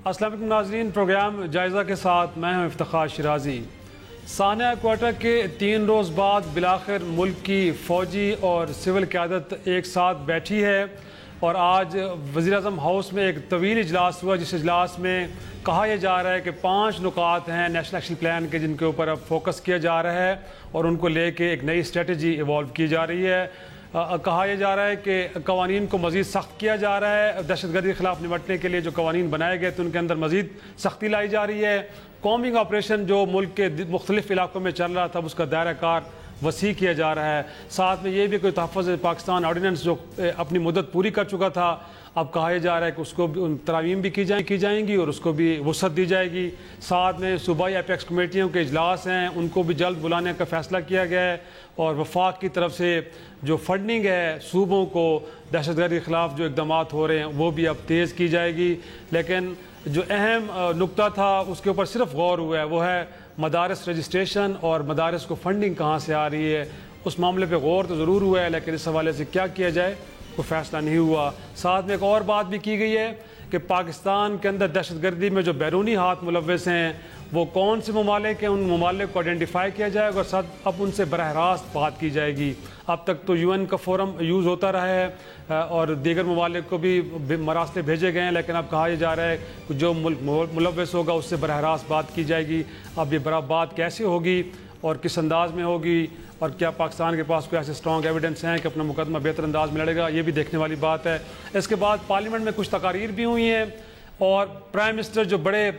السلام علیکم ناظرین، پروگرام جائزہ کے ساتھ میں ہوں افتخار شیرازی۔ سانحہ کوئٹہ کے 3 روز بعد بالآخر ملک کی فوجی اور سول قیادت ایک ساتھ بیٹھی ہے اور آج وزیراعظم ہاؤس میں ایک طویل اجلاس ہوا، جس اجلاس میں کہا یہ جا رہا ہے کہ 5 نکات ہیں نیشنل ایکشن پلان کے جن کے اوپر اب فوکس کیا جا رہا ہے اور ان کو لے کے ایک نئی اسٹریٹجی ایوالو کی جا رہی ہے۔ کہا یہ جا رہا ہے کہ قوانین کو مزید سخت کیا جا رہا ہے، دہشت گردی کے خلاف نمٹنے کے لیے جو قوانین بنائے گئے تو ان کے اندر مزید سختی لائی جا رہی ہے۔ کومبنگ آپریشن جو ملک کے مختلف علاقوں میں چل رہا تھا اس کا دائرہ کار وسیع کیا جا رہا ہے۔ ساتھ میں یہ بھی کوئی تحفظ پاکستان آرڈیننس جو اپنی مدت پوری کر چکا تھا، اب کہا یہ جا رہا ہے کہ اس کو بھی ترامیم بھی کی جائیں گی اور اس کو بھی وسعت دی جائے گی۔ ساتھ میں صوبائی ایپیکس کمیٹیوں کے اجلاس ہیں ان کو بھی جلد بلانے کا فیصلہ کیا گیا ہے اور وفاق کی طرف سے جو فنڈنگ ہے صوبوں کو دہشت گردی کے خلاف جو اقدامات ہو رہے ہیں وہ بھی اب تیز کی جائے گی۔ لیکن جو اہم نقطہ تھا اس کے اوپر صرف غور ہوا ہے وہ ہے مدارس رجسٹریشن اور مدارس کو فنڈنگ کہاں سے آ رہی ہے۔ اس معاملے پہ غور تو ضرور ہوا ہے لیکن اس حوالے سے کیا کیا جائے کوئی فیصلہ نہیں ہوا۔ ساتھ میں ایک اور بات بھی کی گئی ہے کہ پاکستان کے اندر دہشت گردی میں جو بیرونی ہاتھ ملوث ہیں وہ کون سے ممالک ہیں، ان ممالک کو آئیڈینٹیفائی کیا جائے گا اور ساتھ اب ان سے براہ راست بات کی جائے گی۔ اب تک تو UN کا فورم یوز ہوتا رہا ہے اور دیگر ممالک کو بھی مراسلے بھیجے گئے ہیں، لیکن اب کہا یہ جا رہا ہے کہ جو ملک ملوث ہوگا اس سے براہ راست بات کی جائے گی۔ اب یہ بات کیسے ہوگی اور کس انداز میں ہوگی اور کیا پاکستان کے پاس کوئی ایسے اسٹرانگ ایویڈنس ہیں کہ اپنا مقدمہ بہتر انداز میں لڑے گا، یہ بھی دیکھنے والی بات ہے۔ اس کے بعد پارلیمنٹ میں کچھ تقاریر بھی ہوئی ہیں اور پرائم منسٹر جو بڑے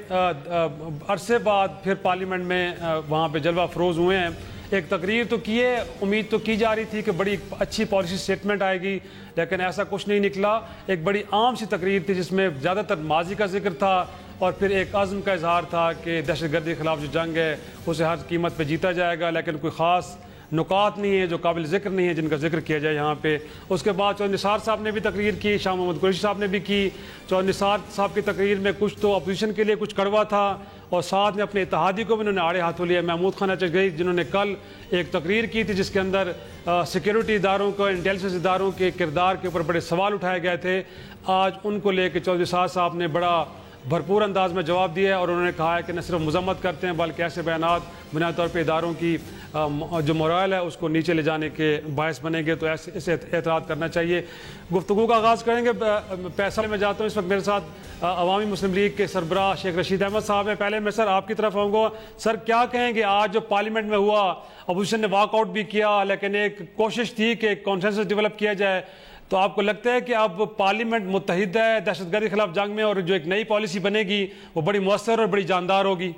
عرصے بعد پھر پارلیمنٹ میں وہاں پہ جلوہ افروز ہوئے ہیں۔ ایک تقریر تو کی ہے، امید تو کی جا رہی تھی کہ بڑی اچھی پالیسی سٹیٹمنٹ آئے گی لیکن ایسا کچھ نہیں نکلا۔ ایک بڑی عام سی تقریر تھی جس میں زیادہ تر ماضی کا ذکر تھا اور پھر ایک عزم کا اظہار تھا کہ دہشت گردی کے خلاف جو جنگ ہے اسے ہر قیمت پہ جیتا جائے گا، لیکن کوئی خاص نکات نہیں ہے جو قابل ذکر نہیں ہے جن کا ذکر کیا جائے یہاں پہ۔ اس کے بعد چودھری نثار صاحب نے بھی تقریر کی، شاہ محمد قریشی صاحب نے بھی کی۔ چودھری نثار صاحب کی تقریر میں کچھ تو اپوزیشن کے لیے کچھ کڑوا تھا اور ساتھ میں اپنے اتحادی کو بھی انہوں نے آڑے ہاتھوں لیا۔ محمود خان اچگئی جنہوں نے کل ایک تقریر کی تھی جس کے اندر سیکیورٹی اداروں کو، انٹیلیجنس اداروں کے کردار کے اوپر بڑے سوال اٹھائے گئے تھے، آج ان کو لے کے چودھری نثار صاحب نے بڑا بھرپور انداز میں جواب دیا ہے اور انہوں نے کہا ہے کہ نہ صرف مذمت کرتے ہیں بلکہ ایسے بیانات بنیادی طور پہ اداروں کی جو مورائل ہے اس کو نیچے لے جانے کے باعث بنیں گے، تو اسے اعتراض کرنا چاہیے۔ گفتگو کا آغاز کریں گے، فیصلے میں جاتا ہوں۔ اس وقت میرے ساتھ عوامی مسلم لیگ کے سربراہ شیخ رشید احمد صاحب ہیں۔ پہلے میں سر آپ کی طرف آؤں گا، سر کیا کہیں گے آج جو پارلیمنٹ میں ہوا، اپوزیشن نے واک آؤٹ بھی کیا لیکن ایک کوشش تھی کہ کانسنسس ڈیولپ کیا جائے، تو آپ کو لگتا ہے کہ اب پارلیمنٹ متحد ہے دہشت گردی کے خلاف جنگ میں اور جو ایک نئی پالیسی بنے گی وہ بڑی مؤثر اور بڑی جاندار ہوگی؟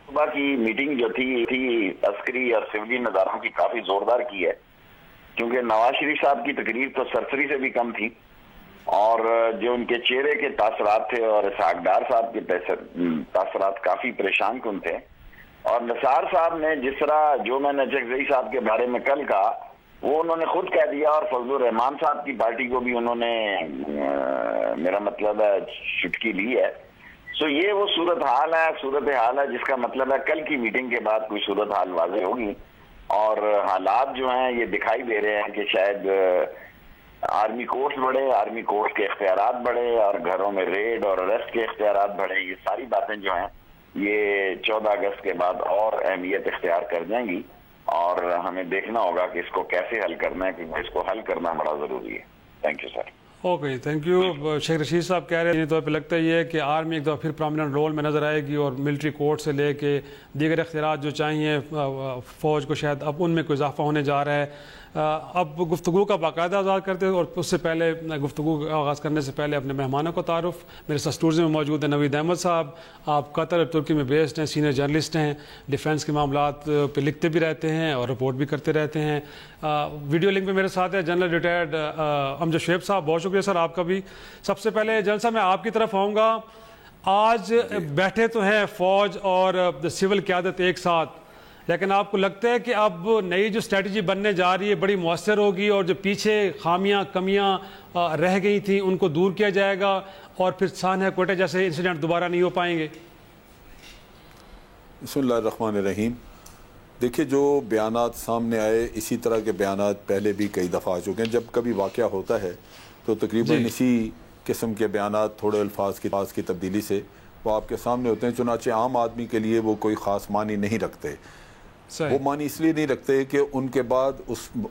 صبح کی میٹنگ جو تھی عسکری اور سویلین اداروں کی کافی زوردار کی ہے، کیونکہ نواز شریف صاحب کی تقریر تو سرسری سے بھی کم تھی اور جو ان کے چہرے کے تاثرات تھے اور اسحاق ڈار صاحب کے تاثرات کافی پریشان کن تھے۔ اور نثار صاحب نے جس طرح جو میں نے اچگئی صاحب کے بارے میں کل کہا وہ انہوں نے خود کہہ دیا اور فضل الرحمان صاحب کی پارٹی کو بھی انہوں نے میرا مطلب ہے چٹکی لی ہے۔ سو یہ وہ صورتحال ہے جس کا مطلب ہے کل کی میٹنگ کے بعد کوئی صورتحال واضح ہوگی اور حالات جو ہیں یہ دکھائی دے رہے ہیں کہ شاید آرمی کورٹس بڑھے، آرمی کورٹس کے اختیارات بڑھے اور گھروں میں ریڈ اور اریسٹ کے اختیارات بڑھے۔ یہ ساری باتیں جو ہیں یہ 14 اگست کے بعد اور اہمیت اختیار کر جائیں گی اور ہمیں دیکھنا ہوگا کہ اس کو کیسے حل کرنا ہے، کیونکہ اس کو حل کرنا بڑا ضروری ہے۔ Thank you sir. Okay, thank you. Sheikh Rashid صاحب کہہ رہے ہیں طور پہ لگتا یہ ہے کہ آرمی ایک دفعہ پھر پرامننٹ رول میں نظر آئے گی اور ملٹری کورٹ سے لے کے دیگر اختیارات جو چاہیے فوج کو شاید اب ان میں کوئی اضافہ ہونے جا رہا ہے۔ اب گفتگو کا باقاعدہ آغاز کرتے ہیں اور اس سے پہلے گفتگو کا آغاز کرنے سے پہلے اپنے مہمانوں کو تعارف۔ میرے ساتھ اسٹوڈیو میں موجود ہیں نوید احمد صاحب، آپ قطر اور ترکی میں بیسڈ ہیں، سینئر جرنلسٹ ہیں، ڈیفینس کے معاملات پہ لکھتے بھی رہتے ہیں اور رپورٹ بھی کرتے رہتے ہیں۔ ویڈیو لنک میں میرے ساتھ ہے جنرل ریٹائرڈ امجد شعیب صاحب، بہت شکریہ سر آپ کا بھی۔ سب سے پہلے جنرل صاحب میں آپ کی طرف آؤں گا، آج بیٹھے تو ہیں فوج اور سول قیادت ایک ساتھ، لیکن آپ کو لگتا ہے کہ اب نئی جو اسٹریٹجی بننے جا رہی ہے بڑی مؤثر ہوگی اور جو پیچھے خامیاں کمیاں رہ گئی تھیں ان کو دور کیا جائے گا اور پھر سانحہ کوئٹہ جیسے انسیڈنٹ دوبارہ نہیں ہو پائیں گے؟ بسم اللہ الرحمن الرحیم۔ دیکھیے جو بیانات سامنے آئے اسی طرح کے بیانات پہلے بھی کئی دفعہ آ چکے ہیں۔ جب کبھی واقعہ ہوتا ہے تو تقریباً اسی قسم کے بیانات تھوڑے الفاظ کی تبدیلی سے وہ آپ کے سامنے ہوتے ہیں. چنانچہ عام آدمی کے لیے وہ کوئی خاص معنی نہیں رکھتے. وہ معنی اس لیے نہیں رکھتے کہ ان کے بعد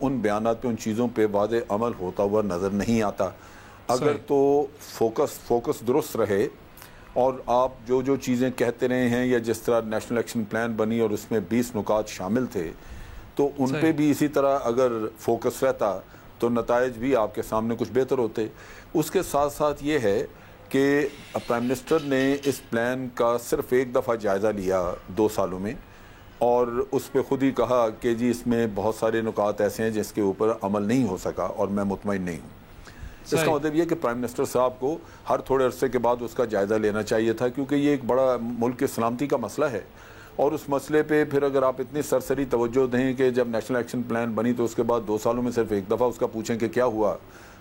ان بیانات پہ ان چیزوں پہ واضح عمل ہوتا ہوا نظر نہیں آتا. اگر تو فوکس درست رہے اور آپ جو چیزیں کہتے رہے ہیں، یا جس طرح نیشنل ایکشن پلان بنی اور اس میں 20 نکات شامل تھے، تو ان پہ بھی اسی طرح اگر فوکس رہتا تو نتائج بھی آپ کے سامنے کچھ بہتر ہوتے. اس کے ساتھ ساتھ یہ ہے کہ پرائم منسٹر نے اس پلان کا صرف ایک دفعہ جائزہ لیا 2 سالوں میں، اور اس پہ خود ہی کہا کہ جی اس میں بہت سارے نکات ایسے ہیں جس کے اوپر عمل نہیں ہو سکا اور میں مطمئن نہیں ہوں. اس کا مطلب یہ کہ پرائم منسٹر صاحب کو ہر تھوڑے عرصے کے بعد اس کا جائزہ لینا چاہیے تھا، کیونکہ یہ ایک بڑا ملک کی سلامتی کا مسئلہ ہے. اور اس مسئلے پہ پھر اگر آپ اتنی سرسری توجہ دیں کہ جب نیشنل ایکشن پلان بنی تو اس کے بعد 2 سالوں میں صرف ایک دفعہ اس کا پوچھیں کہ کیا ہوا،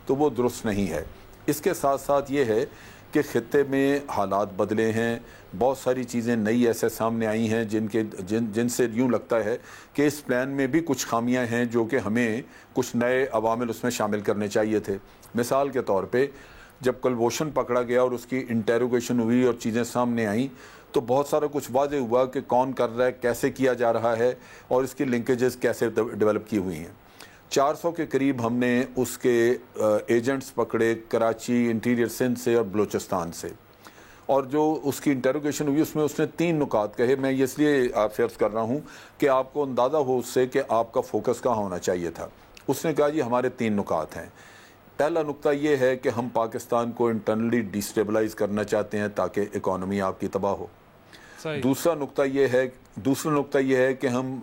تو وہ درست نہیں ہے. اس کے ساتھ ساتھ یہ ہے کہ خطے میں حالات بدلے ہیں، بہت ساری چیزیں نئی ایسے سامنے آئی ہیں جن سے یوں لگتا ہے کہ اس پلان میں بھی کچھ خامیاں ہیں جو کہ ہمیں کچھ نئے عوامل اس میں شامل کرنے چاہیے تھے. مثال کے طور پہ جب کلبھوشن پکڑا گیا اور اس کی انٹیروگیشن ہوئی اور چیزیں سامنے آئیں تو بہت سارا کچھ واضح ہوا کہ کون کر رہا ہے، کیسے کیا جا رہا ہے اور اس کی لنکیجز کیسے ڈیولپ کی ہوئی ہیں. 400 کے قریب ہم نے اس کے ایجنٹس پکڑے کراچی، انٹیریئر سندھ سے اور بلوچستان سے، اور جو اس کی انٹیروگیشن ہوئی اس میں اس نے 3 نکات کہے. میں اس لیے آپ سے عرض کر رہا ہوں کہ آپ کو اندازہ ہو اس سے کہ آپ کا فوکس کہاں ہونا چاہیے تھا. اس نے کہا جی ہمارے 3 نکات ہیں. پہلا نقطہ یہ ہے کہ ہم پاکستان کو انٹرنلی ڈیسٹیبلائز کرنا چاہتے ہیں تاکہ اکانومی آپ کی تباہ ہو. دوسرا نقطہ یہ ہے کہ ہم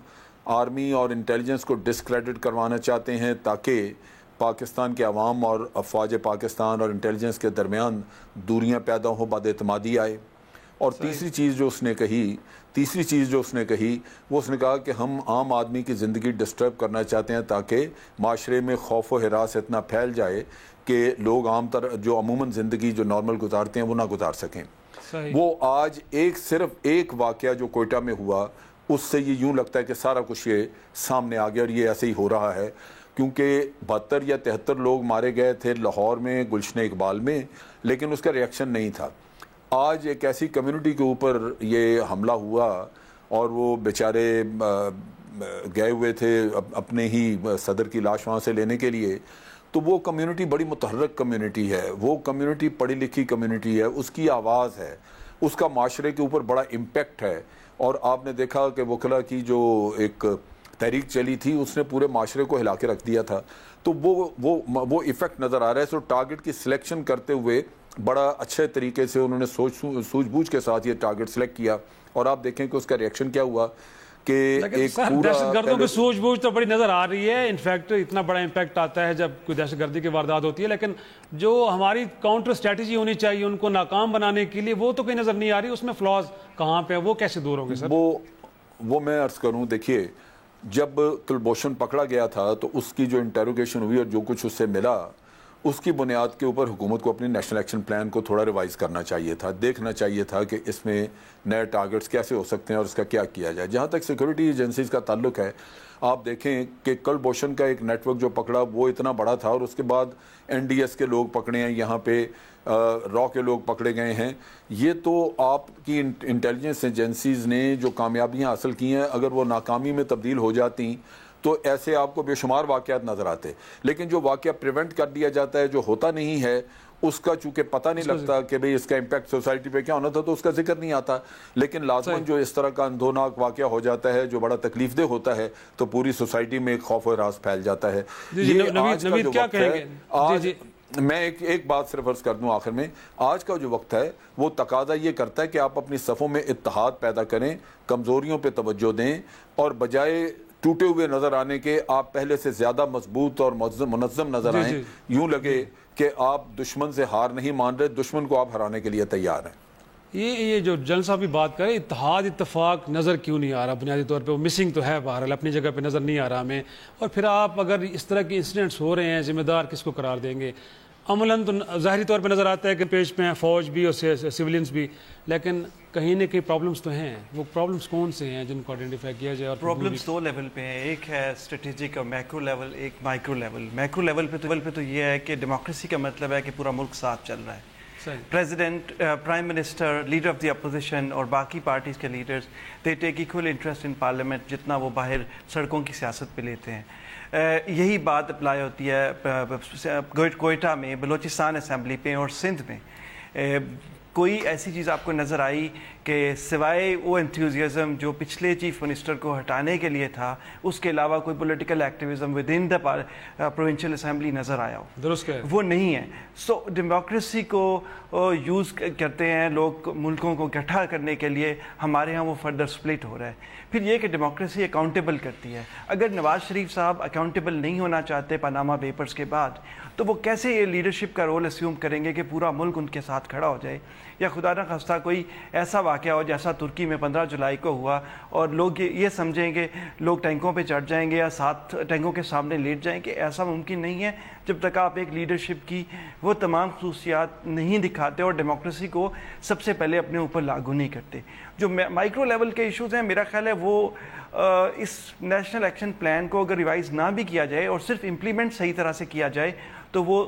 آرمی اور انٹیلیجنس کو ڈسکریڈٹ کروانا چاہتے ہیں تاکہ پاکستان کے عوام اور افواج پاکستان اور انٹیلیجنس کے درمیان دوریاں پیدا ہوں، بد اعتمادی آئے. اور تیسری چیز جو اس نے کہی وہ اس نے کہا کہ ہم عام آدمی کی زندگی ڈسٹرب کرنا چاہتے ہیں تاکہ معاشرے میں خوف و ہراس اتنا پھیل جائے کہ لوگ جو عموماً زندگی جو نارمل گزارتے ہیں وہ نہ گزار سکیں. وہ آج صرف ایک واقعہ جو کوئٹہ میں ہوا اس سے یہ یوں لگتا ہے کہ سارا کچھ یہ سامنے آ گیا اور یہ ایسے ہی ہو رہا ہے، کیونکہ 72 یا 73 لوگ مارے گئے تھے لاہور میں گلشن اقبال میں، لیکن اس کا ریئیکشن نہیں تھا. آج ایک ایسی کمیونٹی کے اوپر یہ حملہ ہوا اور وہ بیچارے گئے ہوئے تھے اپنے ہی صدر کی لاش وہاں سے لینے کے لیے، تو وہ کمیونٹی بڑی متحرک کمیونٹی ہے، وہ کمیونٹی پڑھی لکھی کمیونٹی ہے، اس کی آواز ہے، اس کا معاشرے کے اوپر بڑا امپیکٹ ہے. اور آپ نے دیکھا کہ وکلا کی جو ایک تحریک چلی تھی اس نے پورے معاشرے کو ہلا کے رکھ دیا تھا. تو وہ ایفیکٹ نظر آ رہا ہے. سو ٹارگٹ کی سلیکشن کرتے ہوئے بڑا اچھے طریقے سے انہوں نے سوچ بوجھ کے ساتھ یہ ٹارگٹ سلیکٹ کیا، اور آپ دیکھیں کہ اس کا ریئیکشن کیا ہوا کہ ایک دہشت گردوں کی سوچ بوجھ تو بڑی نظر آ رہی ہے. انفیکٹ اتنا بڑا امپیکٹ آتا ہے جب کوئی دہشت گردی کی واردات ہوتی ہے، لیکن جو ہماری کاؤنٹر اسٹریٹجی ہونی چاہیے ان کو ناکام بنانے کے لیے وہ تو کوئی نظر نہیں آ رہی. اس میں فلاز کہاں پہ وہ کیسے دور ہوں گے سر؟ وہ میں عرض کروں، دیکھیے جب کلبھوشن پکڑا گیا تھا تو اس کی جو انٹیروگیشن ہوئی اور جو کچھ اس سے ملا اس کی بنیاد کے اوپر حکومت کو اپنی نیشنل ایکشن پلان کو تھوڑا ریوائز کرنا چاہیے تھا، دیکھنا چاہیے تھا کہ اس میں نئے ٹارگٹس کیسے ہو سکتے ہیں اور اس کا کیا کیا جائے. جہاں تک سیکورٹی ایجنسیز کا تعلق ہے، آپ دیکھیں کہ کلبھوشن کا ایک نیٹ ورک جو پکڑا وہ اتنا بڑا تھا، اور اس کے بعد NDS کے لوگ پکڑے ہیں، یہاں پہ را کے لوگ پکڑے گئے ہیں. یہ تو آپ کی انٹیلیجنس ایجنسیز نے جو کامیابیاں حاصل کی ہیں اگر وہ ناکامی میں تبدیل ہو جاتی تو ایسے آپ کو بے شمار واقعات نظر آتے. لیکن جو واقعہ پریونٹ کر دیا جاتا ہے، جو ہوتا نہیں ہے، اس کا چونکہ پتہ نہیں لگتا کہ بھئی اس کا امپیکٹ سوسائٹی پہ کیا ہونا تھا تو اس کا ذکر نہیں آتا. لیکن لازماً جو اس طرح کا اندھوناک واقعہ ہو جاتا ہے جو بڑا تکلیف دہ ہوتا ہے تو پوری سوسائٹی میں ایک خوف و ہراس پھیل جاتا ہے. نوید کیا کہیں گے؟ میں ایک بات صرف عرض کر دوں آخر میں، آج کا جو وقت ہے وہ تقاضا یہ کرتا ہے کہ آپ اپنی صفوں میں اتحاد پیدا کریں، کمزوریوں پہ توجہ دیں، اور بجائے ٹوٹے ہوئے نظر آنے کے آپ پہلے سے زیادہ مضبوط اور منظم نظر آئیں. یوں لگے کہ آپ دشمن سے ہار نہیں مان رہے، دشمن کو آپ ہرانے کے لیے تیار ہیں. یہ جو جنرل صاحب بھی بات کریں، اتحاد اتفاق نظر کیوں نہیں آ رہا؟ بنیادی طور پہ وہ مسنگ تو ہے، بہرحال اپنی جگہ پہ نظر نہیں آ رہا ہمیں. اور پھر آپ اگر اس طرح کے انسیڈنٹس ہو رہے ہیں ذمہ دار کس کو قرار دیں گے؟ عملاً تو ظاہری طور پہ نظر آتا ہے کہ پیش میں فوج بھی اور سویلینز بھی، لیکن کہیں نہ کہیں پرابلمس تو ہیں. وہ پرابلمس کون سے ہیں جن کو آئیڈینٹیفائی کیا جائے؟ اور پرابلمس دو لیول پہ ہیں، ایک ہے اسٹریٹجک اور میکرو لیول، ایک مائکرو لیول. میکرو لیول پہ تو یہ ہے کہ ڈیموکریسی کا مطلب ہے کہ پورا ملک ساتھ چل رہا ہے. President, prime minister, leader of the opposition اور باقی پارٹیز کے leaders they take equal interest in parliament جتنا وہ باہر سڑکوں کی سیاست پہ لیتے ہیں. یہی بات اپلائی ہوتی ہے کوئٹہ میں، بلوچستان اسمبلی پہ اور سندھ میں. کوئی ایسی چیز آپ کو نظر آئی کہ سوائے وہ انتھیوزیزم جو پچھلے چیف منسٹر کو ہٹانے کے لیے تھا، اس کے علاوہ کوئی political activism with in the provincial assembly نظر آیا ہو؟ درست ہے، وہ نہیں ہے. سو ڈیموکریسی کو یوز کرتے ہیں لوگ ملکوں کو اکٹھا کرنے کے لیے. ہمارے ہاں وہ فردر سپلٹ ہو رہا ہے. پھر یہ کہ ڈیموکریسی اکاؤنٹیبل کرتی ہے. اگر نواز شریف صاحب اکاؤنٹیبل نہیں ہونا چاہتے پاناما پیپرز کے بعد، تو وہ کیسے یہ لیڈرشپ کا رول اسیوم کریں گے کہ پورا ملک ان کے ساتھ کھڑا ہو جائے؟ یا خدا نہ خواستہ کوئی ایسا واقعہ ہو جیسا ترکی میں 15 جولائی کو ہوا اور لوگ یہ سمجھیں گے لوگ ٹینکوں پہ چڑھ جائیں گے یا 7 ٹینکوں کے سامنے لیٹ جائیں گے. ایسا ممکن نہیں ہے جب تک آپ ایک لیڈرشپ کی وہ تمام خصوصیات نہیں دکھاتے اور ڈیموکریسی کو سب سے پہلے اپنے اوپر لاگو نہیں کرتے. جو مائکرو لیول کے ایشوز ہیں، میرا خیال ہے وہ اس نیشنل ایکشن پلان کو اگر ریوائز نہ بھی کیا جائے اور صرف امپلیمنٹ صحیح طرح سے کیا جائے تو وہ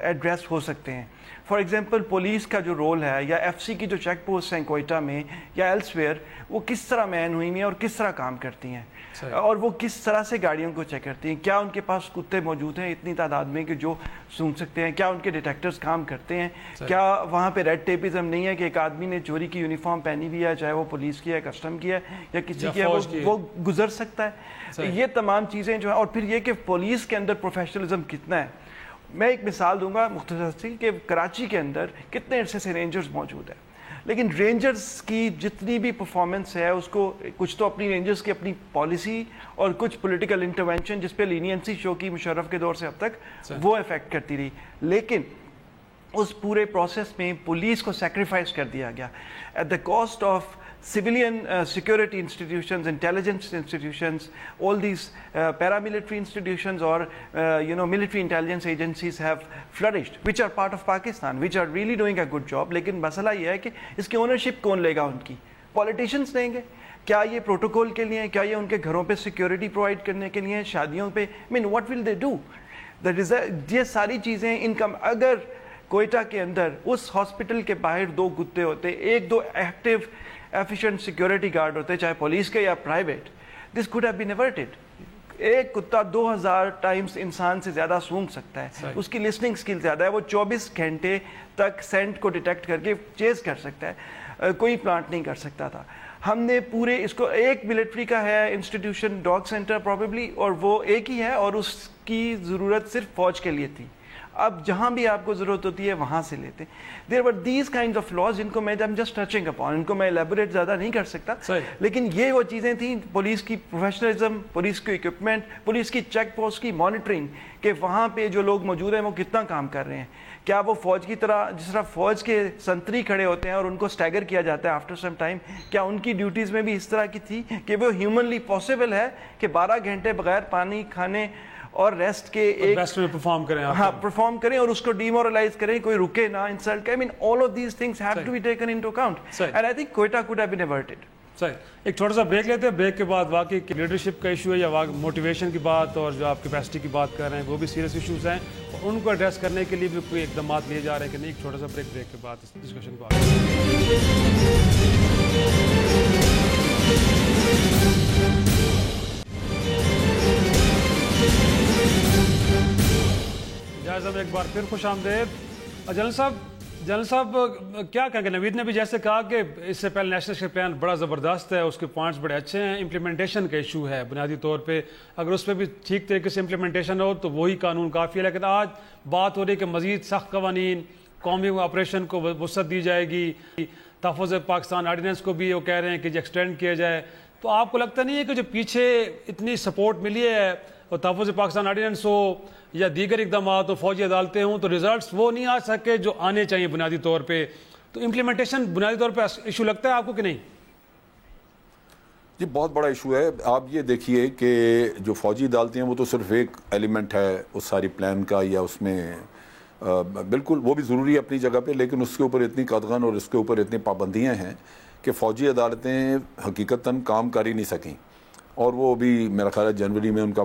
ایڈریس ہو سکتے ہیں. فار ایگزامپل پولیس کا جو رول ہے یا ایف سی کی جو چیک پوسٹ ہیں کوئٹہ میں یا ایلس ویئر، وہ کس طرح مین ہوئی ہیں اور کس طرح کام کرتی ہیں اور وہ کس طرح سے گاڑیوں کو چیک کرتی ہیں. کیا ان کے پاس کتے موجود ہیں اتنی تعداد میں کہ جو سونگھ سکتے ہیں؟ کیا ان کے ڈیٹیکٹرز کام کرتے ہیں؟ کیا وہاں پہ ریڈ ٹیپزم نہیں ہے کہ ایک آدمی نے چوری کی یونیفارم پہنی ہوئی ہے، چاہے وہ پولیس کی ہے، کسٹم کی ہے یا کسی کی ہے، وہ گزر سکتا ہے؟ یہ تمام چیزیں جو ہیں. اور پھر یہ کہ پولیس کے اندر پروفیشنلزم کتنا ہے. میں ایک مثال دوں گا مختصر سی کہ کراچی کے اندر کتنے عرصے سے رینجرز موجود ہیں، لیکن رینجرز کی جتنی بھی پرفارمنس ہے اس کو کچھ تو اپنی رینجرز کی اپنی پالیسی اور کچھ پولیٹیکل انٹرونشن جس پہ لینینسی شو کی مشرف کے دور سے اب تک، وہ افیکٹ کرتی رہی. لیکن اس پورے پروسیس میں پولیس کو سیکریفائز کر دیا گیا at the cost of civilian security institutions, intelligence institutions, all these paramilitary institutions or military intelligence agencies have flourished, which are part of Pakistan, which are really doing a good job. لیکن مسئلہ یہ ہے کہ اس کی ownership کون لے گا؟ ان کی politicians لیں گے؟ کیا یہ پروٹوکول کے لیے؟ کیا یہ ان کے گھروں پہ سیکیورٹی پرووائڈ کرنے کے لیے؟ شادیوں پہ؟ what will they do? یہ ساری چیزیں انکم. اگر کوئٹہ کے اندر اس ہاسپٹل کے باہر 2 کتے ہوتے، 1-2 ایکٹیو ایفیشینٹ سیکیورٹی گارڈ ہوتے، چاہے پولیس کے یا private, this could have been averted. ایک کتا 2000 ٹائمز انسان سے زیادہ سونگھ سکتا ہے، اس کی لسننگ سکل زیادہ ہے، وہ 24 گھنٹے تک سینٹ کو ڈیٹیکٹ کر کے چیز کر سکتا ہے. کوئی پلانٹ نہیں کر سکتا تھا. ہم نے پورے اس کو ایک ملٹری کا ہے انسٹیٹیوشن ڈاگ سینٹر پروبیبلی، اور وہ ایک ہی ہے اور اس کی ضرورت صرف فوج کے لیے تھی. اب جہاں بھی آپ کو ضرورت ہوتی ہے وہاں سے لیتے. دیر were these kind of laws جن کو میں جسٹ ٹچنگ اپون، ان کو میں ایلیبوریٹ زیادہ نہیں کر سکتا، لیکن یہ وہ چیزیں تھیں. پولیس کی پروفیشنلزم، پولیس کی اکوپمنٹ، پولیس کی چیک پوسٹ کی مانیٹرنگ کہ وہاں پہ جو لوگ موجود ہیں وہ کتنا کام کر رہے ہیں. کیا وہ فوج کی طرح جس طرح فوج کے سنتری کھڑے ہوتے ہیں اور ان کو اسٹیگر کیا جاتا ہے آفٹر سم ٹائم، کیا ان کی ڈیوٹیز میں بھی اس طرح کی تھی کہ وہ ہیومنلی پاسبل ہے کہ 12 گھنٹے بغیر پانی کھانے اور ریسٹ کے ایک پرفارم کریں؟ ہاں، پرفارم کریں اور اس کو ڈیمورلائز کریں، کوئی رکے نہ، انسلٹ کریں. all of these things have to be taken into account and I think Quetta could have been averted. صحیح. ایک چھوٹا سا بریک لیتے ہیں. بریک کے بعد واقعی لیڈرشپ کا ایشو ہے یا موٹیویشن کی بات اور جو آپ کیپیسٹی کی بات کر رہے ہیں وہ بھی سیریس ایشوز ہیں، اور ان کو ایڈریس کرنے کے لیے بھی کوئی اقدامات لیے جا رہے ہیں کہ نہیں. ایک چھوٹا سا بریک کے بعد اس ڈسکشن کو جائزہ میں ایک بار پھر خوش آمدید. جنرل صاحب کیا کہیں گے؟ نوید نے بھی جیسے کہا کہ اس سے پہلے نیشنل ایکشن پلان بڑا زبردست ہے، اس کے پوائنٹس بڑے اچھے ہیں، امپلیمنٹیشن کا ایشو ہے بنیادی طور پہ. اگر اس پہ بھی ٹھیک طریقے سے امپلیمنٹیشن ہو تو وہی قانون کافی ہے. لیکن آج بات ہو رہی ہے کہ مزید سخت قوانین، قومی آپریشن کو وسعت دی جائے گی، تحفظ پاکستان آرڈیننس کو بھی وہ کہہ رہے ہیں کہ ایکسٹینڈ کیا جائے. تو آپ کو لگتا نہیں ہے کہ جو پیچھے اتنی سپورٹ ملی ہے اور تحفظ پاکستان آرڈیننس ہو یا دیگر اقدامات ہو، فوجی عدالتیں ہوں، تو ریزلٹس وہ نہیں آ سکے جو آنے چاہیے بنیادی طور پہ؟ تو امپلیمنٹیشن بنیادی طور پہ ایشو لگتا ہے آپ کو کہ نہیں؟ جی بہت بڑا ایشو ہے. آپ یہ دیکھیے کہ جو فوجی عدالتیں ہیں وہ تو صرف ایک ایلیمنٹ ہے اس ساری پلان کا یا اس میں بالکل وہ بھی ضروری ہے اپنی جگہ پہ، لیکن اس کے اوپر اتنی قدغن اور اس کے اوپر اتنی پابندیاں ہیں کہ فوجی عدالتیں حقیقتاً کام کر ہی نہیں سکیں، اور وہ بھی میرا خیال ہے جنوری میں ان کا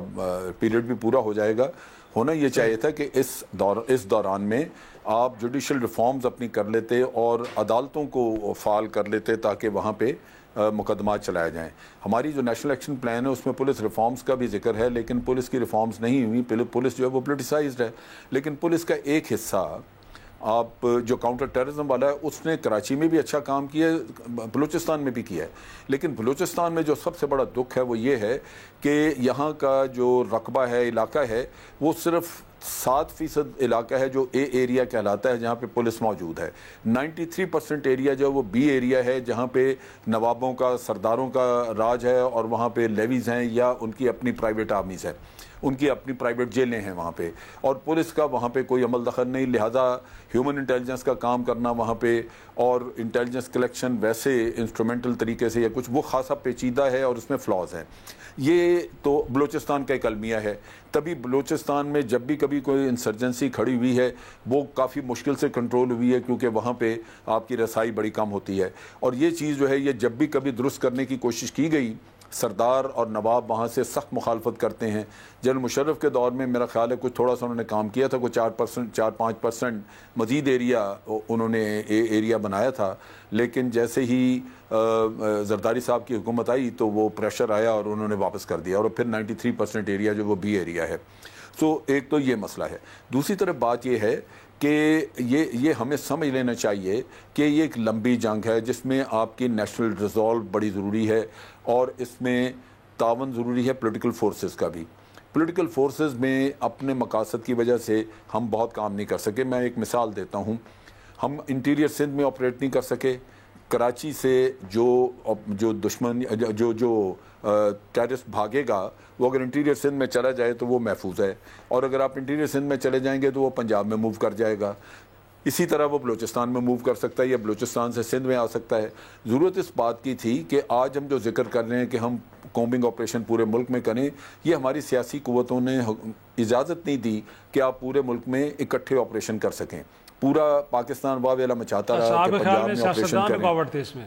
پیریڈ بھی پورا ہو جائے گا۔ ہونا یہ چاہیے تھا کہ اس دوران میں آپ جوڈیشل ریفارمز اپنی کر لیتے اور عدالتوں کو فعال کر لیتے تاکہ وہاں پہ مقدمات چلائے جائیں۔ ہماری جو نیشنل ایکشن پلان ہے اس میں پولیس ریفارمز کا بھی ذکر ہے، لیکن پولیس کی ریفارمز نہیں ہوئی، پولیس جو ہے وہ پولیٹیسائزڈ ہے۔ لیکن پولیس کا ایک حصہ آپ جو کاؤنٹر ٹیررزم والا ہے اس نے کراچی میں بھی اچھا کام کیا ہے، بلوچستان میں بھی کیا ہے، لیکن بلوچستان میں جو سب سے بڑا دکھ ہے وہ یہ ہے کہ یہاں کا جو رقبہ ہے، علاقہ ہے، وہ صرف 7% علاقہ ہے جو اے ایریا کہلاتا ہے جہاں پہ پولیس موجود ہے۔ 93% ایریا جو وہ بی ایریا ہے جہاں پہ نوابوں کا، سرداروں کا راج ہے، اور وہاں پہ لیویز ہیں یا ان کی اپنی پرائیویٹ آرمیز ہیں، ان کی اپنی پرائیویٹ جیلیں ہیں وہاں پہ، اور پولیس کا وہاں پہ کوئی عمل دخل نہیں، لہٰذا ہیومن انٹیلیجنس کا کام کرنا وہاں پہ اور انٹیلیجنس کلیکشن ویسے انسٹرومنٹل طریقے سے یا کچھ وہ خاصا پیچیدہ ہے اور اس میں فلاز ہیں۔ یہ تو بلوچستان کا ایک المیہ ہے۔ تبھی بلوچستان میں جب بھی کبھی کوئی انسرجنسی کھڑی ہوئی ہے وہ کافی مشکل سے کنٹرول ہوئی ہے، کیونکہ وہاں پہ آپ کی رسائی بڑی کم ہوتی ہے، اور یہ چیز جو ہے یہ جب بھی کبھی درست کرنے کی کوشش کی گئی، سردار اور نواب وہاں سے سخت مخالفت کرتے ہیں۔ جنرل مشرف کے دور میں میرا خیال ہے کچھ تھوڑا سا انہوں نے کام کیا تھا، کوئی 4-5% مزید ایریا انہوں نے ایریا بنایا تھا، لیکن جیسے ہی زرداری صاحب کی حکومت آئی تو وہ پریشر آیا اور انہوں نے واپس کر دیا، اور پھر 93% ایریا جو وہ بی ایریا ہے۔ سو ایک تو یہ مسئلہ ہے۔ دوسری طرف بات یہ ہے کہ یہ ہمیں سمجھ لینا چاہیے کہ یہ ایک لمبی جنگ ہے جس میں آپ کی نیشنل ریزولو بڑی ضروری ہے، اور اس میں تعاون ضروری ہے پولیٹیکل فورسز کا بھی۔ پولیٹیکل فورسز میں اپنے مقاصد کی وجہ سے ہم بہت کام نہیں کر سکے۔ میں ایک مثال دیتا ہوں، ہم انٹیریئر سندھ میں آپریٹ نہیں کر سکے۔ کراچی سے جو دشمن جو ٹیررسٹ بھاگے گا وہ اگر انٹیریئر سندھ میں چلا جائے تو وہ محفوظ ہے، اور اگر آپ انٹیریئر سندھ میں چلے جائیں گے تو وہ پنجاب میں موو کر جائے گا، اسی طرح وہ بلوچستان میں موو کر سکتا ہے یا بلوچستان سے سندھ میں آ سکتا ہے۔ ضرورت اس بات کی تھی کہ آج ہم جو ذکر کر رہے ہیں کہ ہم کومبنگ آپریشن پورے ملک میں کریں، یہ ہماری سیاسی قوتوں نے اجازت نہیں دی کہ آپ پورے ملک میں اکٹھے آپریشن کر سکیں۔ پورا پاکستان واویلا مچاتا رہا کہ پنجاب میں آپریشن کریں،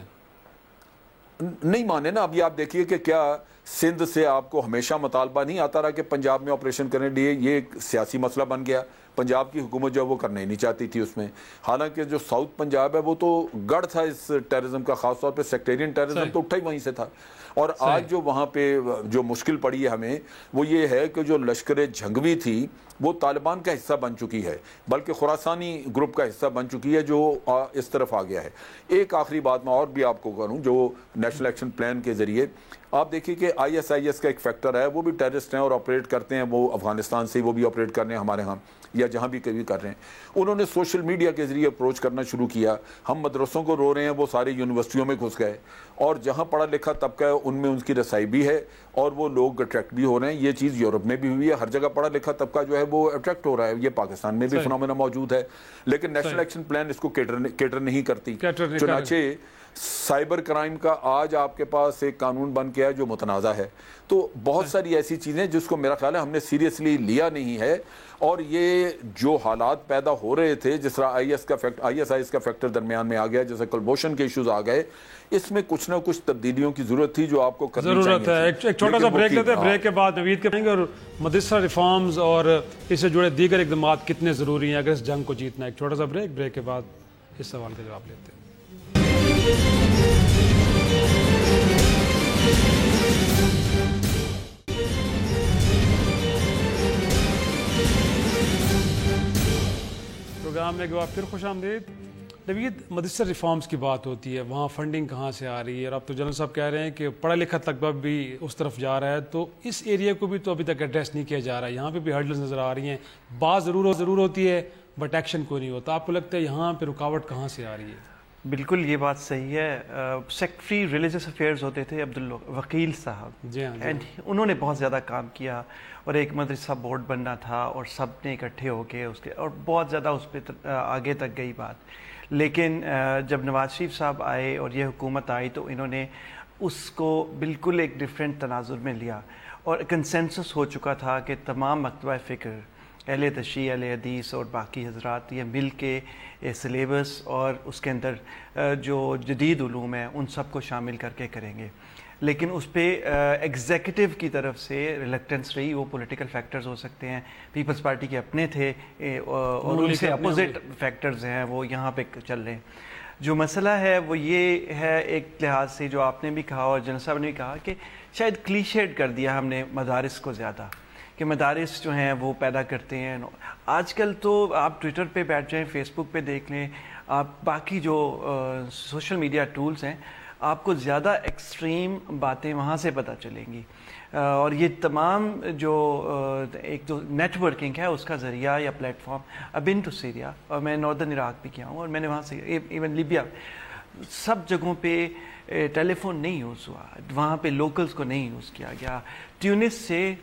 نہیں مانے نا۔ اب یہ آپ دیکھیے کہ کیا سندھ سے آپ کو ہمیشہ مطالبہ نہیں آتا رہا کہ پنجاب میں آپریشن کرنے لیے؟ یہ ایک سیاسی مسئلہ بن گیا۔ پنجاب کی حکومت جو وہ کرنا ہی نہیں چاہتی تھی اس میں، حالانکہ جو ساؤتھ پنجاب ہے وہ تو گڑھ تھا اس ٹیررزم کا، خاص طور پہ سیکٹیرین ٹیررزم تو اٹھا ہی وہیں سے تھا۔ اور آج جو وہاں پہ جو مشکل پڑی ہے ہمیں وہ یہ ہے کہ جو لشکر جھنگوی تھی وہ طالبان کا حصہ بن چکی ہے، بلکہ خراسانی گروپ کا حصہ بن چکی ہے جو اس طرف آ گیا ہے۔ ایک آخری بات میں اور بھی آپ کو کروں، جو نیشنل ایکشن پلان کے ذریعے آپ دیکھیے کہ ISIS کا ایک فیکٹر ہے، وہ بھی ٹیررسٹ ہیں اور آپریٹ کرتے ہیں، وہ افغانستان سے وہ بھی آپریٹ کر رہے ہیں ہمارے ہاں یا جہاں بھی کبھی کر رہے ہیں۔ انہوں نے سوشل میڈیا کے ذریعے اپروچ کرنا شروع کیا، ہم مدرسوں کو رو رہے ہیں، وہ سارے یونیورسٹیوں میں گھس گئے، اور جہاں پڑھا لکھا طبقہ ہے ان میں ان کی رسائی بھی ہے اور وہ لوگ اٹریکٹ بھی ہو رہے ہیں۔ یہ چیز یورپ میں بھی ہوئی ہے، ہر جگہ پڑھا لکھا طبقہ جو ہے وہ اٹریکٹ ہو رہا ہے، یہ پاکستان میں بھی فنامنا موجود ہے، لیکن نیشنل ایکشن پلان اس کو کیٹر نہیں کرتی۔ چنانچہ سائبر کرائم کا آج آپ کے پاس ایک قانون بن گیا ہے جو متنازع ہے۔ تو بہت ساری ایسی چیزیں جس کو میرا خیال ہے ہم نے سیریسلی لیا نہیں ہے، اور یہ جو حالات پیدا ہو رہے تھے، جس طرح ISIS کا فیکٹر درمیان میں آ گیا، جیسے کلبوشن کے ایشوز آ گئے، اس میں کچھ نہ کچھ تبدیلیوں کی ضرورت تھی جو آپ کو کرنی چاہیے۔ ضرورت ہے۔ ایک چھوٹا سا بریک لیتے ہیں، بریک کے بعد نوید کریں گے اور مدرسہ ریفارمز اور اس سے جڑے دیگر اقدامات کتنے ضروری ہیں اگر اس جنگ کو جیتنا ہے۔ ایک چھوٹا سا بریک کے بعد اس سوال کا جواب لیتے ہیں۔ پروگرام میں ایک بار پھر خوش آمدید۔ نوید، مدرسہ ریفارمز کی بات ہوتی ہے، وہاں فنڈنگ کہاں سے آ رہی ہے؟ اور اب تو جنرل صاحب کہہ رہے ہیں کہ پڑھا لکھا طبقہ بھی اس طرف جا رہا ہے، تو اس ایریا کو بھی تو ابھی تک ایڈریس نہیں کیا جا رہا ہے۔ یہاں پہ بھی ہرڈلز نظر آ رہی ہیں، بات ضرور ہوتی ہے بٹ ایکشن کوئی نہیں ہوتا۔ آپ کو لگتا ہے یہاں پہ رکاوٹ کہاں سے آ رہی ہے؟ بالکل یہ بات صحیح ہے۔ سیکٹری ریلیجس افیئرز ہوتے تھے عبدالوکیل صاحب، جی ہاں، انہوں نے بہت زیادہ کام کیا، اور ایک مدرسہ بورڈ بننا تھا اور سب نے اکٹھے ہو کے اس کے، اور بہت زیادہ اس پہ آگے تک گئی بات۔ لیکن جب نواز شریف صاحب آئے اور یہ حکومت آئی تو انہوں نے اس کو بالکل ایک ڈیفرنٹ تناظر میں لیا، اور کنسنسس ہو چکا تھا کہ تمام مکتبہ فکر اہل تشیع، اہل حدیث اور باقی حضرات یہ مل کے سلیبس اور اس کے اندر جو جدید علوم ہیں ان سب کو شامل کر کے کریں گے. لیکن اس پہ ایگزیکٹو کی طرف سے ریلیکٹنس رہی. وہ پولیٹیکل فیکٹرز ہو سکتے ہیں، پیپلز پارٹی کے اپنے تھے اور ان سے اپوزٹ فیکٹرز ہیں وہ یہاں پہ چل رہے ہیں. جو مسئلہ ہے وہ یہ ہے ایک لحاظ سے جو آپ نے بھی کہا اور جنرل صاحب نے بھی کہا کہ شاید کلیشیڈ کر دیا ہم نے مدارس کو زیادہ، کہ مدارس جو ہیں وہ پیدا کرتے ہیں. آج کل تو آپ ٹویٹر پہ بیٹھ جائیں، فیس بک پہ دیکھ لیں، آپ باقی جو سوشل میڈیا ٹولز ہیں آپ کو زیادہ ایکسٹریم باتیں وہاں سے پتہ چلیں گی. اور یہ تمام جو ایک جو نیٹ ورکنگ ہے اس کا ذریعہ یا پلیٹ فارم. اب ان ٹو سیریا، اور میں ناردرن عراق بھی کیا ہوں اور میں نے وہاں سے ایون لیبیا سب جگہوں پہ ٹیلی فون نہیں یوز ہوا، وہاں پہ لوکلز کو نہیں یوز کیا گیا. ٹیونس سے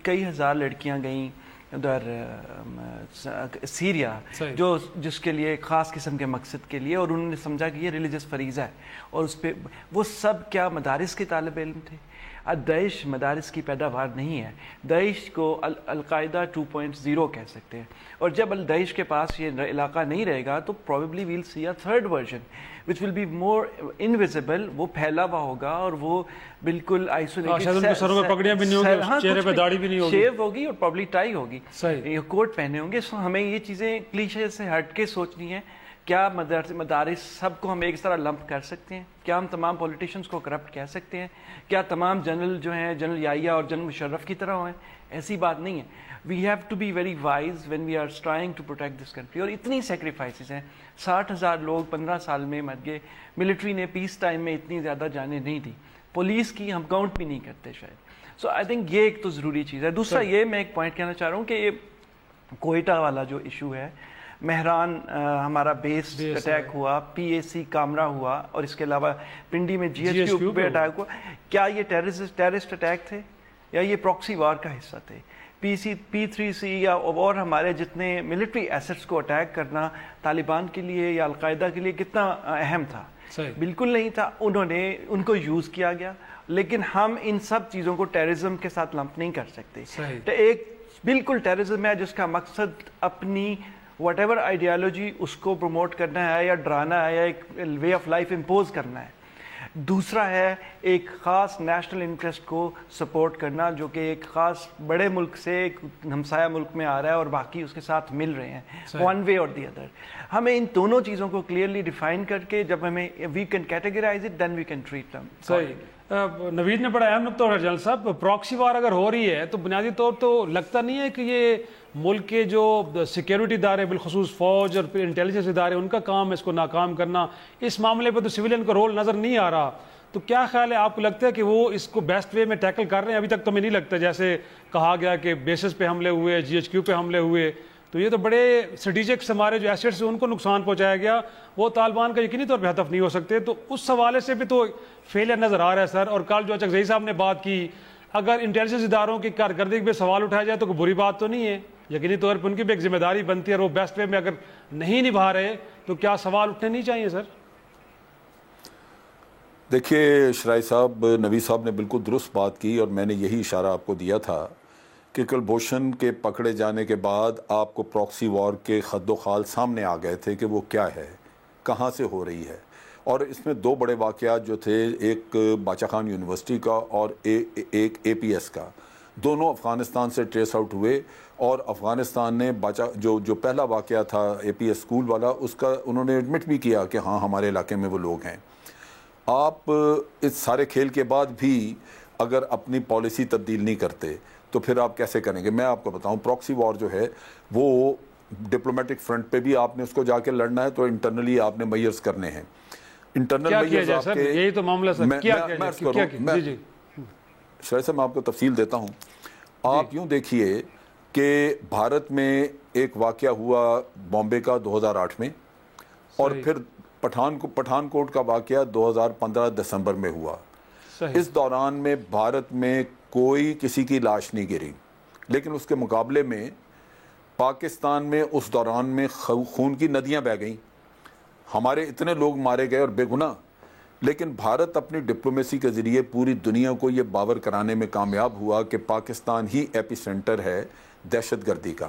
کئی ہزار لڑکیاں گئیں ادھر سیریا جس کے لیے خاص قسم کے مقصد کے لیے، اور انہوں نے سمجھا کہ یہ ریلیجس فریضہ ہے. اور اس پہ وہ سب کیا مدارس کے طالب علم تھے. داعش مدارس کی پیداوار نہیں ہے. داعش کو القاعدہ 2.0 کہہ سکتے ہیں. اور جب داعش کے پاس یہ علاقہ نہیں رہے گا تو probably we'll see a third version which will be more invisible. وہ پھیلا ہوا ہوگا اور وہ بالکل آئسولیٹڈ، سروں پہ پگڑیاں بھی نہیں ہوگی، چہرے پہ داڑھی بھی نہیں ہوگی، شیو ہوگی اور probably ٹائی ہوگی، یہ کوٹ پہنے ہوں گے. سو ہمیں یہ چیزیں کلیشے سے ہٹ کے سوچنی ہے. کیا مدارس سب کو ہم ایک طرح لمپ کر سکتے ہیں؟ کیا ہم تمام پولیٹیشینز کو کرپٹ کہہ سکتے ہیں؟ کیا تمام جنرل جو ہیں جنرل یحییٰ اور جنرل مشرف کی طرح ہوئے؟ ایسی بات نہیں ہے. We have to be very wise when we are trying to protect this country. اور اتنی سیکریفائسز ہیں، 60,000 لوگ 15 سال میں مر گئے. ملٹری نے پیس ٹائم میں اتنی زیادہ جانیں نہیں دی، پولیس کی ہم کاؤنٹ بھی نہیں کرتے شاید. سو آئی تھنک یہ ایک تو ضروری چیز ہے. دوسرا یہ میں ایک پوائنٹ کہنا چاہ رہا ہوں کہ یہ کوئٹہ والا جو ایشو ہے، مہران ہمارا بیس اٹیک ہوا، پی اے سی کامرا ہوا، اور اس کے علاوہ پنڈی میں جی ایچ کیو پہ اٹیک ہوا. کیا یہ ٹیررسٹ اٹیک تھے یا یہ پراکسی وار کا حصہ تھے؟ P3C یا اور ہمارے جتنے ملٹری ایسٹس کو اٹیک کرنا طالبان کے لیے یا القاعدہ کے لیے کتنا اہم تھا؟ بالکل نہیں تھا. ان کو یوز کیا گیا. لیکن ہم ان سب چیزوں کو ٹیررزم کے ساتھ لمپ نہیں کر سکتے. ایک بالکل ٹیررزم ہے جس کا مقصد اپنی واٹ ایور آئیڈیالوجی اس کو پروموٹ کرنا ہے یا ڈرانا ہے یا ایک وے آف لائف امپوز کرنا ہے. دوسرا ہے ایک خاص نیشنل انٹرسٹ کو سپورٹ کرنا جو کہ ایک خاص بڑے ملک سے ایک ہمسایہ ملک میں آ رہا ہے اور باقی اس کے ساتھ مل رہے ہیں ون وے اور دی ادر. ہمیں ان دونوں چیزوں کو کلیئرلی ڈیفائن کر کے جب ہمیں we can categorize it then we can treat them. Naveed نے بڑا اہم نقطہ اٹھایا جنرل صاحب. پراکسی وار اگر ہو رہی ہے تو بنیادی طور تو لگتا نہیں ہے کہ یہ ملک کے جو سیکیورٹی ادارے بالخصوص فوج اور پھر انٹیلیجنس ادارے ان کا کام ہے اس کو ناکام کرنا. اس معاملے پہ تو سویلین کا رول نظر نہیں آ رہا. تو کیا خیال ہے، آپ کو لگتا ہے کہ وہ اس کو بیسٹ وے میں ٹیکل کر رہے ہیں؟ ابھی تک تو ہمیں نہیں لگتا. جیسے کہا گیا کہ بیسز پہ حملے ہوئے، جی ایچ کیو پہ حملے ہوئے، تو یہ تو بڑے اسٹریٹجک ہمارے جو ایسٹس ہیں ان کو نقصان پہنچایا گیا. وہ طالبان کا یقینی طور پہ ہدف نہیں ہو سکتے. تو اس حوالے سے بھی تو فیلئر نظر آ رہا ہے سر. اور کل جو چکزئی صاحب نے بات کی، اگر انٹیلیجنس اداروں کی کارکردگی پہ سوال اٹھایا جائے تو کوئی بری بات تو نہیں ہے. یقینی طور پہ ان کی بھی ایک ذمہ داری بنتی ہے اور وہ بیسٹ وے میں اگر نہیں نبھا رہے تو کیا سوال اٹھنے نہیں چاہیے سر؟ دیکھیے شرائی صاحب، نبی صاحب نے بالکل درست بات کی اور میں نے یہی اشارہ آپ کو دیا تھا کہ کلبھوشن کے پکڑے جانے کے بعد آپ کو پراکسی وار کے خد و خال سامنے آ گئے تھے کہ وہ کیا ہے، کہاں سے ہو رہی ہے. اور اس میں دو بڑے واقعات جو تھے، ایک باچا خان یونیورسٹی کا اور ایک اے پی ایس کا، دونوں افغانستان سے ٹریس آؤٹ ہوئے. اور افغانستان نے جو پہلا واقعہ تھا اے پی ایس اسکول والا، اس کا انہوں نے ایڈمٹ بھی کیا کہ ہاں ہمارے علاقے میں وہ لوگ ہیں. آپ اس سارے کھیل کے بعد بھی اگر اپنی پالیسی تبدیل نہیں کرتے تو پھر آپ کیسے کریں گے؟ میں آپ کو بتاؤں، پراکسی وار جو ہے وہ ڈپلومیٹک فرنٹ پہ بھی آپ نے اس کو جا کے لڑنا ہے تو انٹرنلی آپ نے میئرز کرنے ہیں. انٹرنل میئرز آپ کے، یہی تو معاملہ سر. شاید صاحب میں آپ کو تفصیل دیتا ہوں. آپ یوں دیکھیے کہ بھارت میں ایک واقعہ ہوا بامبے کا 2008 میں، اور پھر پٹھان کوٹ کا واقعہ 2015 دسمبر میں ہوا. اس دوران میں بھارت میں کوئی کسی کی لاش نہیں گری، لیکن اس کے مقابلے میں پاکستان میں اس دوران میں خون کی ندیاں بہہ گئیں. ہمارے اتنے لوگ مارے گئے اور بے گناہ. لیکن بھارت اپنی ڈپلومیسی کے ذریعے پوری دنیا کو یہ باور کرانے میں کامیاب ہوا کہ پاکستان ہی ایپی سینٹر ہے دہشت گردی کا.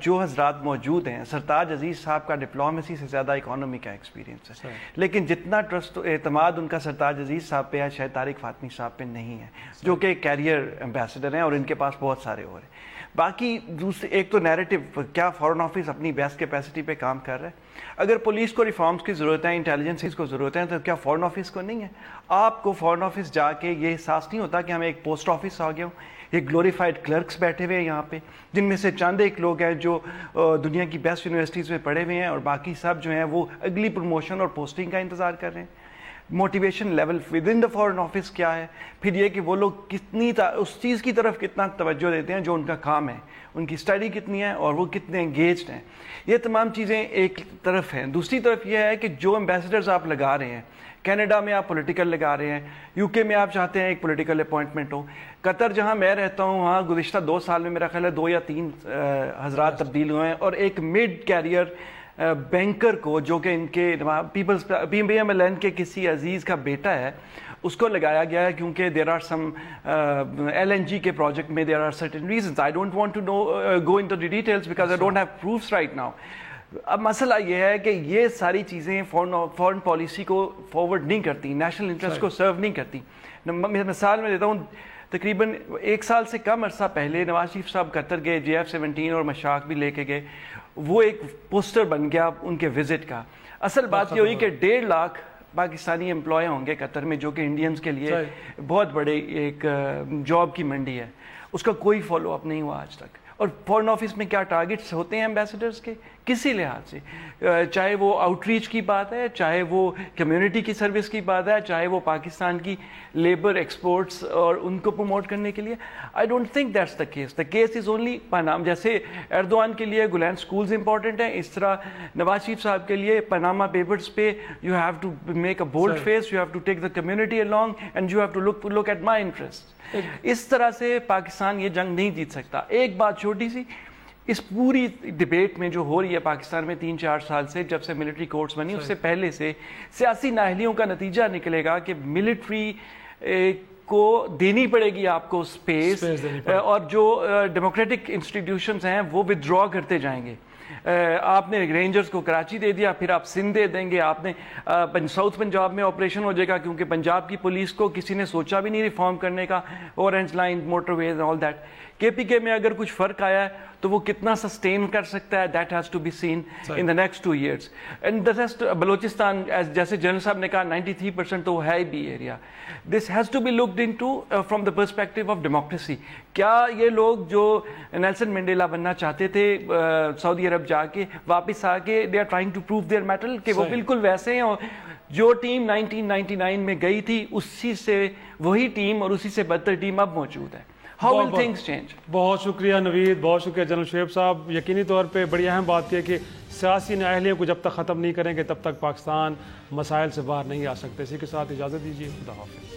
جو حضرات موجود ہیں، سرتاج عزیز صاحب کا ڈپلومیسی سے زیادہ اکانومی کا ایکسپیرینس ہے، لیکن جتنا ٹرسٹ اعتماد ان کا سرتاج عزیز صاحب پہ ہے شاید طارق فاطمی صاحب پہ نہیں ہے، جو کہ کیریئر ایمبیسڈر ہیں اور ان کے پاس بہت سارے اور ہیں۔ باقی دوسرے ایک تو نیریٹو، کیا فارن آفس اپنی بیسٹ کیپیسٹی پہ کام کر رہا ہے؟ اگر پولیس کو ریفارمز کی ضرورت ہے، انٹیلیجنس کو ضرورت ہے، تو کیا فارن آفس کو نہیں ہے؟ آپ کو فارن آفس جا کے یہ احساس نہیں ہوتا کہ ہمیں ایک پوسٹ آفس آ گیا ہوں، یہ گلوریفائڈ کلرکس بیٹھے ہوئے ہیں یہاں پہ، جن میں سے چند ایک لوگ ہیں جو دنیا کی بیسٹ یونیورسٹیز میں پڑھے ہوئے ہیں، اور باقی سب جو ہیں وہ اگلی پروموشن اور پوسٹنگ کا انتظار کر رہے ہیں۔ Motivation level with in the foreign office کیا ہے؟ پھر یہ کہ وہ لوگ کتنی اس چیز کی طرف کتنا توجہ دیتے ہیں جو ان کا کام ہے، ان کی اسٹڈی کتنی ہے اور وہ کتنے انگیجڈ ہیں۔ یہ تمام چیزیں ایک طرف ہیں۔ دوسری طرف یہ ہے کہ جو ایمبیسڈرز آپ لگا رہے ہیں، کینیڈا میں آپ پولیٹیکل لگا رہے ہیں، یو کے میں آپ چاہتے ہیں ایک پولیٹیکل اپوائنٹمنٹ ہو، قطر جہاں میں رہتا ہوں وہاں گزشتہ 2 سال میں میرا خیال ہے 2 یا 3 حضرات تبدیل ہوئے ہیں، اور ایک مڈ کیریئر بینکر کو جو کہ ان کے Peoples P M L N کے کسی عزیز کا بیٹا ہے، اس کو لگایا گیا ہے کیونکہ there are some L N G کے پروجیکٹ میں there are certain reasons. I don't want to go into the details because I don't have proofs right now. اب مسئلہ یہ ہے کہ یہ ساری چیزیں فورن پالیسی کو فارورڈ نہیں کرتی، نیشنل انٹرسٹ کو سرو نہیں کرتی. مثال میں دیتا ہوں، تقریباً 1 سال سے کم عرصہ پہلے نواز شریف صاحب قطر گئے، JF-17 اور مشاق بھی لے کے گئے. وہ ایک پوسٹر بن گیا ان کے وزٹ کا. اصل بات یہ ہوئی کہ 1.5 لاکھ پاکستانی امپلائی ہوں گے قطر میں، جو کہ انڈینز کے لیے بہت بڑے ایک جاب کی منڈی ہے. اس کا کوئی فالو اپ نہیں ہوا آج تک. اور فارن آفس میں کیا ٹارگٹس ہوتے ہیں ایمبیسڈرز کے کسی لحاظ سے، چاہے وہ آؤٹ ریچ کی بات ہے، چاہے وہ کمیونٹی کی سروس کی بات ہے، چاہے وہ پاکستان کی لیبر ایکسپورٹس اور ان کو پروموٹ کرنے کے لیے. I don't think that's the case. The case is only Panama. جیسے ایردوان کے لیے گلین اسکولز امپورٹنٹ ہیں، اس طرح نواز شریف صاحب کے لیے پاناما پیپرز پہ you have to make a bold face, you have to take the community along and you have to look at my interest. اس طرح سے پاکستان یہ جنگ نہیں جیت سکتا. ایک بات چھوٹی سی، اس پوری ڈیبیٹ میں جو ہو رہی ہے پاکستان میں 3-4 سال سے، جب سے ملٹری کورٹس بنی اس سے پہلے سے، سیاسی نااہلیوں کا نتیجہ نکلے گا کہ ملٹری کو دینی پڑے گی آپ کو اسپیس، اور جو ڈیموکریٹک انسٹیٹیوشنز ہیں وہ ودرا کرتے جائیں گے. آپ نے رینجرز کو کراچی دے دیا، پھر آپ سندھ دے دیں گے. آپ نے ساؤتھ پنجاب میں آپریشن ہو جائے گا، کیونکہ پنجاب کی پولیس کو کسی نے سوچا بھی نہیں ریفارم کرنے کا، orange line, motorways, all that. KPK میں اگر کچھ فرق آیا ہے تو وہ کتنا سسٹین کر سکتا ہے، that has to be seen in the next 2 years. اینڈ بلوچستان جیسے جنرل صاحب نے کہا 93% تو وہ ہے بھی area. This has to be looked into from the perspective of democracy. کیا یہ لوگ جو نیلسن منڈیلا بننا چاہتے تھے سعودی عرب جا کے، واپس آ کے they are trying to prove their mettle کہ وہ بالکل ویسے ہیں، اور جو ٹیم 1999 میں گئی تھی اسی سے وہی ٹیم اور اسی سے بدتر ٹیم اب موجود ہے. How will things change? بہت شکریہ نوید، بہت شکریہ جنرل شعیب صاحب. یقینی طور پہ بڑی اہم بات یہ کہ سیاسی نااہلیوں کو جب تک ختم نہیں کریں گے تب تک پاکستان مسائل سے باہر نہیں آ سکتے. اسی کے ساتھ اجازت دیجیے، خدا حافظ.